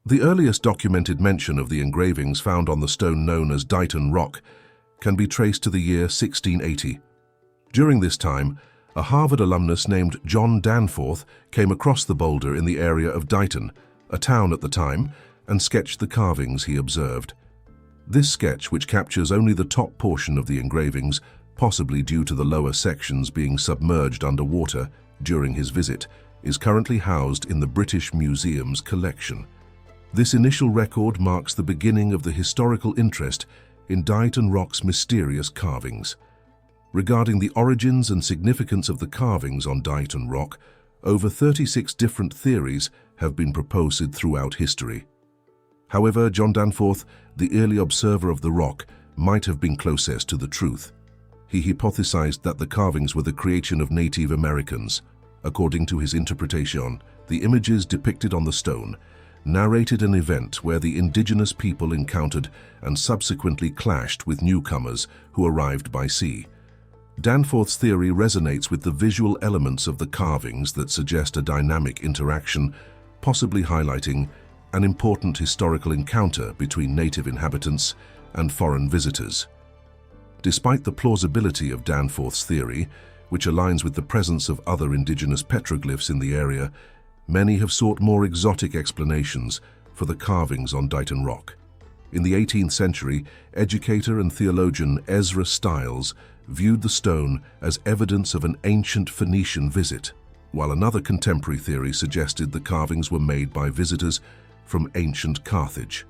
The earliest documented mention of the engravings found on the stone known as Dighton Rock can be traced to the year 1680. During this time, a Harvard alumnus named John Danforth came across the boulder in the area of Dighton, a town at the time, and sketched the carvings he observed. This sketch, which captures only the top portion of the engravings, possibly due to the lower sections being submerged underwater during his visit, is currently housed in the British Museum's collection. This initial record marks the beginning of the historical interest in Dighton Rock's mysterious carvings. Regarding the origins and significance of the carvings on Dighton Rock, over 36 different theories have been proposed throughout history. However, John Danforth, the early observer of the rock, might have been closest to the truth. He hypothesized that the carvings were the creation of Native Americans. According to his interpretation, the images depicted on the stone narrated an event where the indigenous people encountered and subsequently clashed with newcomers who arrived by sea. Danforth's theory resonates with the visual elements of the carvings that suggest a dynamic interaction, possibly highlighting an important historical encounter between native inhabitants and foreign visitors. Despite the plausibility of Danforth's theory, which aligns with the presence of other indigenous petroglyphs in the area, many have sought more exotic explanations for the carvings on Dighton Rock. In the 18th century, educator and theologian Ezra Stiles viewed the stone as evidence of an ancient Phoenician visit, while another contemporary theory suggested the carvings were made by visitors from ancient Carthage.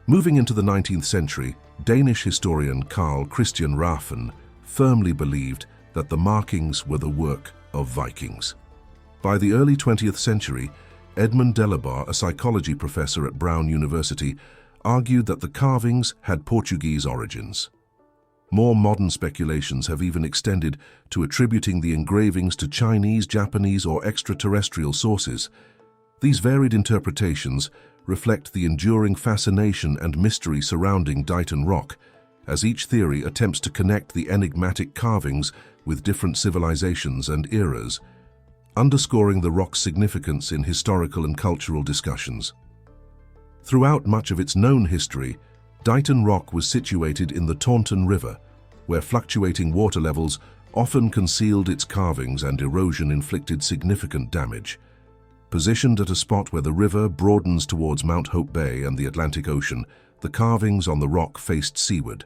Moving into the 19th century, Danish historian Carl Christian Raffen firmly believed that the markings were the work of Vikings. By the early 20th century, Edmund Delabar, a psychology professor at Brown University, argued that the carvings had Portuguese origins. More modern speculations have even extended to attributing the engravings to Chinese, Japanese, or extraterrestrial sources. These varied interpretations reflect the enduring fascination and mystery surrounding Dighton Rock, as each theory attempts to connect the enigmatic carvings with different civilizations and eras, underscoring the rock's significance in historical and cultural discussions. Throughout much of its known history, Dighton Rock was situated in the Taunton River, where fluctuating water levels often concealed its carvings and erosion inflicted significant damage. Positioned at a spot where the river broadens towards Mount Hope Bay and the Atlantic Ocean, the carvings on the rock faced seaward.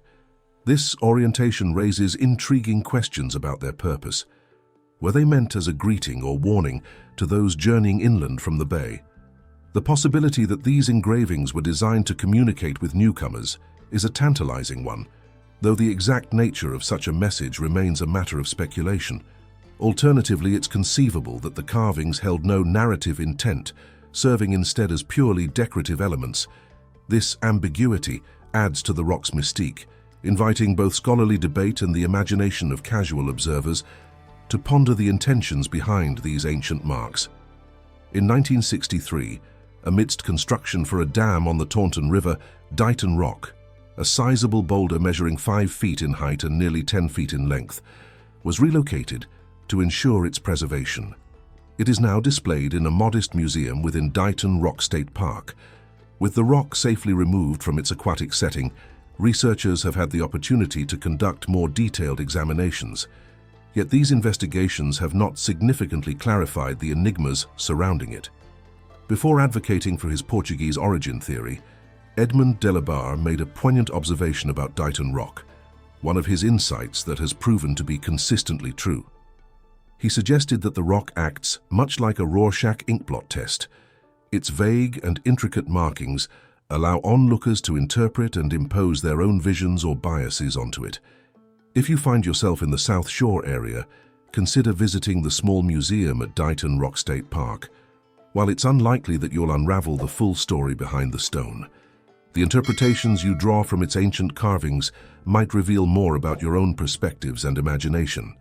This orientation raises intriguing questions about their purpose. Were they meant as a greeting or warning to those journeying inland from the bay? The possibility that these engravings were designed to communicate with newcomers is a tantalizing one, though the exact nature of such a message remains a matter of speculation. Alternatively, it's conceivable that the carvings held no narrative intent, serving instead as purely decorative elements. This ambiguity adds to the rock's mystique, inviting both scholarly debate and the imagination of casual observers to ponder the intentions behind these ancient marks. In 1963, amidst construction for a dam on the Taunton River, Dighton Rock, a sizable boulder measuring 5 feet in height and nearly 10 feet in length, was relocated to ensure its preservation. It is now displayed in a modest museum within Dighton Rock State Park. With the rock safely removed from its aquatic setting, researchers have had the opportunity to conduct more detailed examinations. Yet these investigations have not significantly clarified the enigmas surrounding it. Before advocating for his Portuguese origin theory, Edmund Delabar made a poignant observation about Dighton Rock, one of his insights that has proven to be consistently true. He suggested that the rock acts much like a Rorschach inkblot test. Its vague and intricate markings allow onlookers to interpret and impose their own visions or biases onto it. If you find yourself in the South Shore area, consider visiting the small museum at Dighton Rock State Park. While it's unlikely that you'll unravel the full story behind the stone, the interpretations you draw from its ancient carvings might reveal more about your own perspectives and imagination.